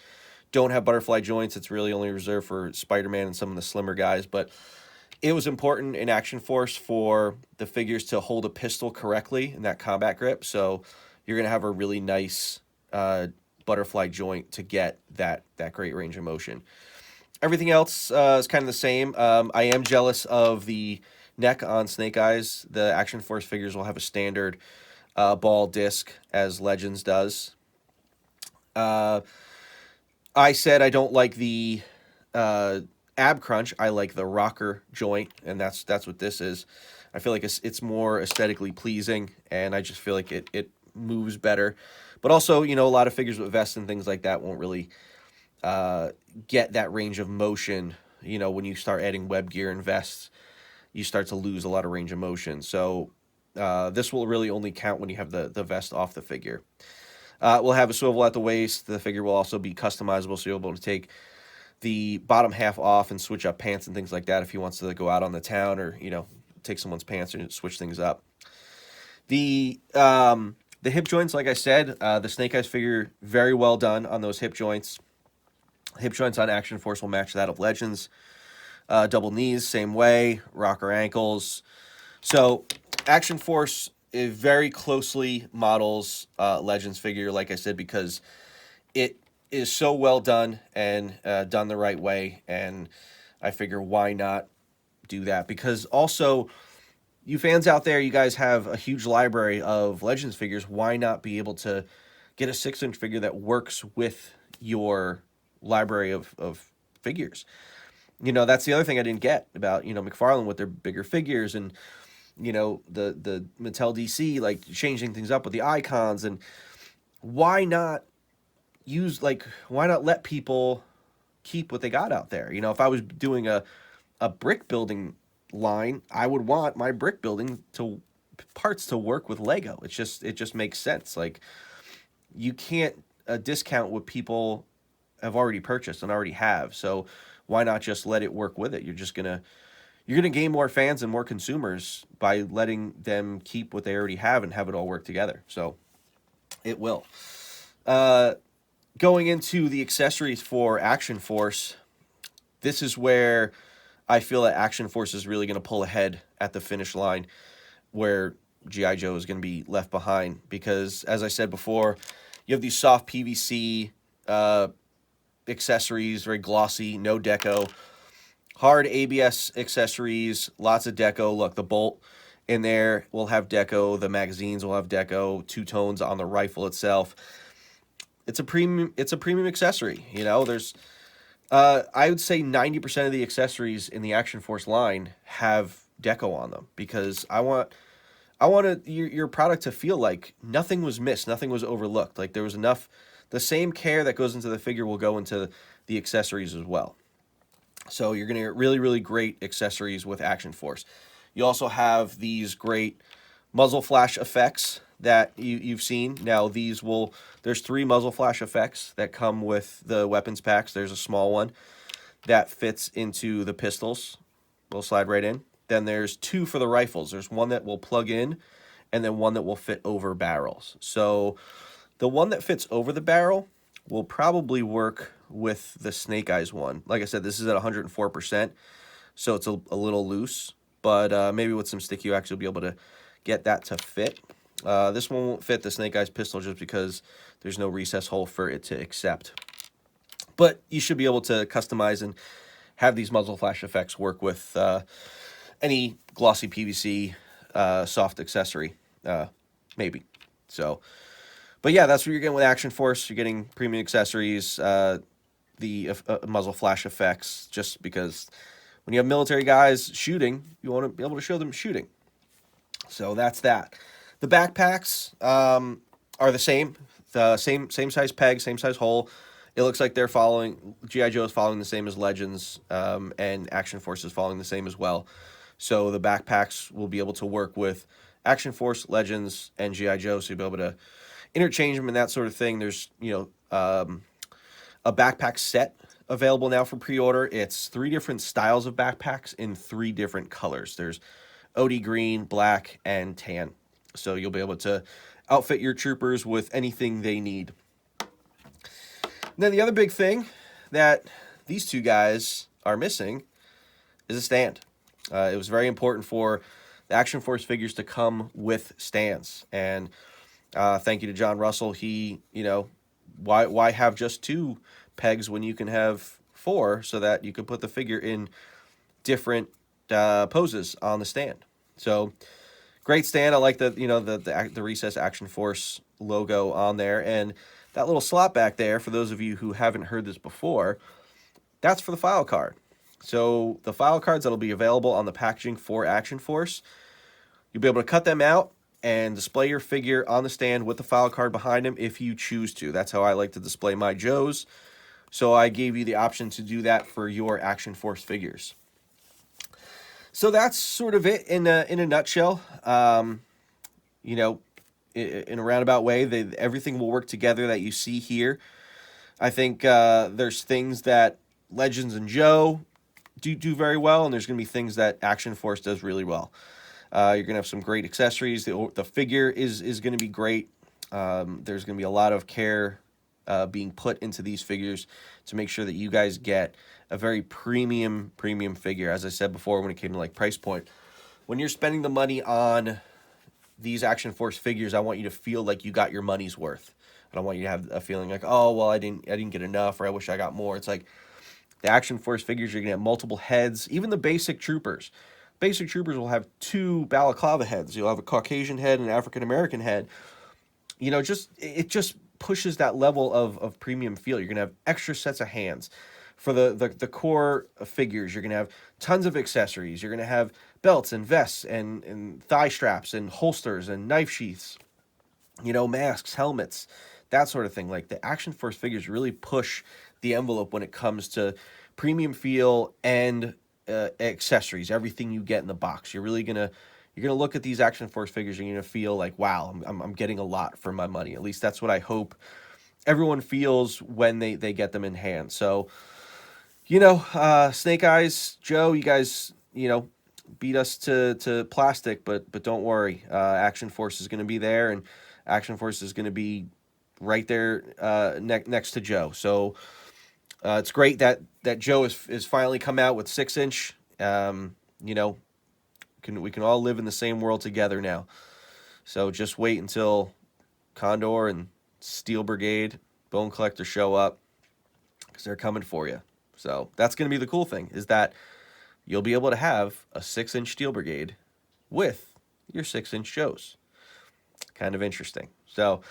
A: don't have butterfly joints. It's really only reserved for Spider-Man and some of the slimmer guys, but it was important in Action Force for the figures to hold a pistol correctly in that combat grip. So you're going to have a really nice butterfly joint to get that great range of motion. Everything else is kind of the same. I am jealous of the neck on Snake Eyes. The Action Force figures will have a standard ball disc, as Legends does. I said I don't like the ab crunch. I like the rocker joint, and that's what this is. I feel like it's more aesthetically pleasing, and I just feel like it moves better. But also, you know, a lot of figures with vests and things like that won't really get that range of motion. You know, when you start adding web gear and vests, you start to lose a lot of range of motion. So this will really only count when you have the vest off the figure. We'll have a swivel at the waist. The figure will also be customizable, so you'll be able to take the bottom half off and switch up pants and things like that if he wants to go out on the town, or, you know, take someone's pants and switch things up. The hip joints, like I said, the Snake Eyes figure, very well done on those hip joints. Hip joints on Action Force will match that of Legends. Double knees, same way. Rocker ankles. So Action Force, it very closely models Legends figure, like I said, because it is so well done and done the right way. And I figure, why not do that? Because also, you fans out there, you guys have a huge library of Legends figures. Why not be able to get a 6-inch figure that works with your library of figures? You know, that's the other thing I didn't get about, you know, McFarlane with their bigger figures, and, you know, the Mattel DC, like, changing things up with the icons. And why not why not let people keep what they got out there? You know, if I was doing a brick building line, I would want my brick building parts to work with Lego. It just makes sense. Like, you can't discount what people have already purchased and already have. So why not just let it work with it? You're gonna gain more fans and more consumers by letting them keep what they already have and have it all work together. So it will. Going into the accessories for Action Force, this is where I feel that Action Force is really going to pull ahead at the finish line, where G.I. Joe is going to be left behind. Because, as I said before, you have these soft PVC accessories, very glossy, no deco. Hard ABS accessories, lots of deco. Look, the bolt in there will have deco. The magazines will have deco. Two tones on the rifle itself. It's a premium accessory. You know, there's I would say 90% of the accessories in the Action Force line have deco on them, because I want your product to feel like nothing was missed, nothing was overlooked. Like, there was enough. The same care that goes into the figure will go into the accessories as well. So you're going to get really, really great accessories with Action Force. You also have these great muzzle flash effects that you've seen. Now, there's 3 muzzle flash effects that come with the weapons packs. There's a small one that fits into the pistols. Will slide right in. Then there's 2 for the rifles. There's one that will plug in, and then one that will fit over barrels. So the one that fits over the barrel will probably work with the Snake Eyes one. Like I said, this is at 104%, so it's a little loose. But maybe with some sticky wax, you'll be able to get that to fit. This one won't fit the Snake Eyes pistol just because there's no recess hole for it to accept. But you should be able to customize and have these muzzle flash effects work with any glossy PVC soft accessory, maybe. So, but yeah, that's what you're getting with Action Force. You're getting premium accessories. the muzzle flash effects, just because when you have military guys shooting, you want to be able to show them shooting. So that's that. The backpacks are the same size peg, same size hole. It looks like they're following, G.I. Joe is following the same as Legends, and Action Force is following the same as well. So the backpacks will be able to work with Action Force, Legends, and G.I. Joe, so you'll be able to interchange them and that sort of thing. There's, a backpack set available now for pre-order. It's 3 different styles of backpacks in 3 different colors. There's OD green, black, and tan. So you'll be able to outfit your troopers with anything they need. And then the other big thing that these 2 guys are missing is a stand. It was very important for the Action Force figures to come with stands. And thank you to John Russell. He, why have just 2 pegs when you can have 4, so that you can put the figure in different poses on the stand. So great stand. I like the Recess Action Force logo on there, and that little slot back there, for those of you who haven't heard this before, that's for the file card. So the file cards that'll be available on the packaging for Action Force, you'll be able to cut them out and display your figure on the stand with the file card behind him if you choose to. That's how I like to display my Joes. So I gave you the option to do that for your Action Force figures. So that's sort of it in a nutshell. In a roundabout way, everything will work together that you see here. I think there's things that Legends and Joe do very well, and there's going to be things that Action Force does really well. You're going to have some great accessories. The figure is going to be great. There's going to be a lot of care being put into these figures to make sure that you guys get a very premium figure. As I said before, when it came to like price point, when you're spending the money on these Action Force figures, I want you to feel like you got your money's worth. I don't want you to have a feeling like, oh, well, I didn't get enough, or I wish I got more. It's like the Action Force figures, you're going to have multiple heads. Even the basic troopers. Basic troopers will have 2 balaclava heads. You'll have a Caucasian head and an African-American head. It just pushes that level of premium feel. You're going to have extra sets of hands. For the core figures, you're going to have tons of accessories. You're going to have belts and vests and thigh straps and holsters and knife sheaths, masks, helmets, that sort of thing. Like, the Action Force figures really push the envelope when it comes to premium feel and accessories, everything you get in the box. You're gonna look at these Action Force figures and you're gonna feel like, wow, I'm getting a lot for my money. At least that's what I hope everyone feels when they get them in hand. So, Snake Eyes, Joe, you guys, beat us to plastic, but don't worry. Action Force is gonna be there, and Action Force is gonna be right there next to Joe. So it's great that Joe is finally come out with 6-inch. We can all live in the same world together now. So just wait until Condor and Steel Brigade, Bone Collector show up, because they're coming for you. So that's going to be the cool thing, is that you'll be able to have a 6-inch Steel Brigade with your 6-inch Joes. Kind of interesting. So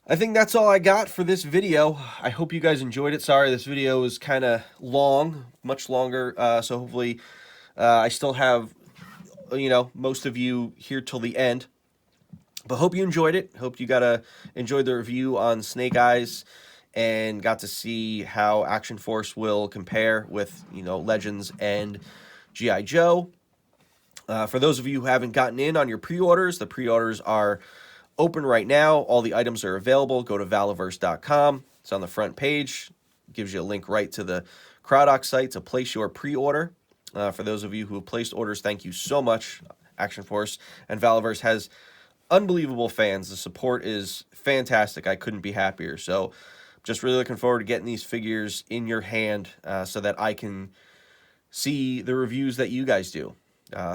A: I think that's all I got for this video. I hope you guys enjoyed it. Sorry, this video was kind of long, much longer. So hopefully I still have, most of you here till the end. But hope you enjoyed it. Hope you enjoyed the review on Snake Eyes and got to see how Action Force will compare with, Legends and G.I. Joe. For those of you who haven't gotten in on your pre-orders, the pre-orders are open right now. All the items are available. Go to Valaverse.com. It's on the front page. It gives you a link right to the Crowdock site to place your pre-order. For those of you who have placed orders, thank you so much. Action Force and Valaverse has unbelievable fans. The support is fantastic. I couldn't be happier. So just really looking forward to getting these figures in your hand so that I can see the reviews that you guys do.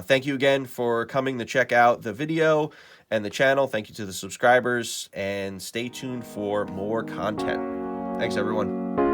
A: Thank you again for coming to check out the video and the channel. Thank you to the subscribers, and stay tuned for more content. Thanks, everyone.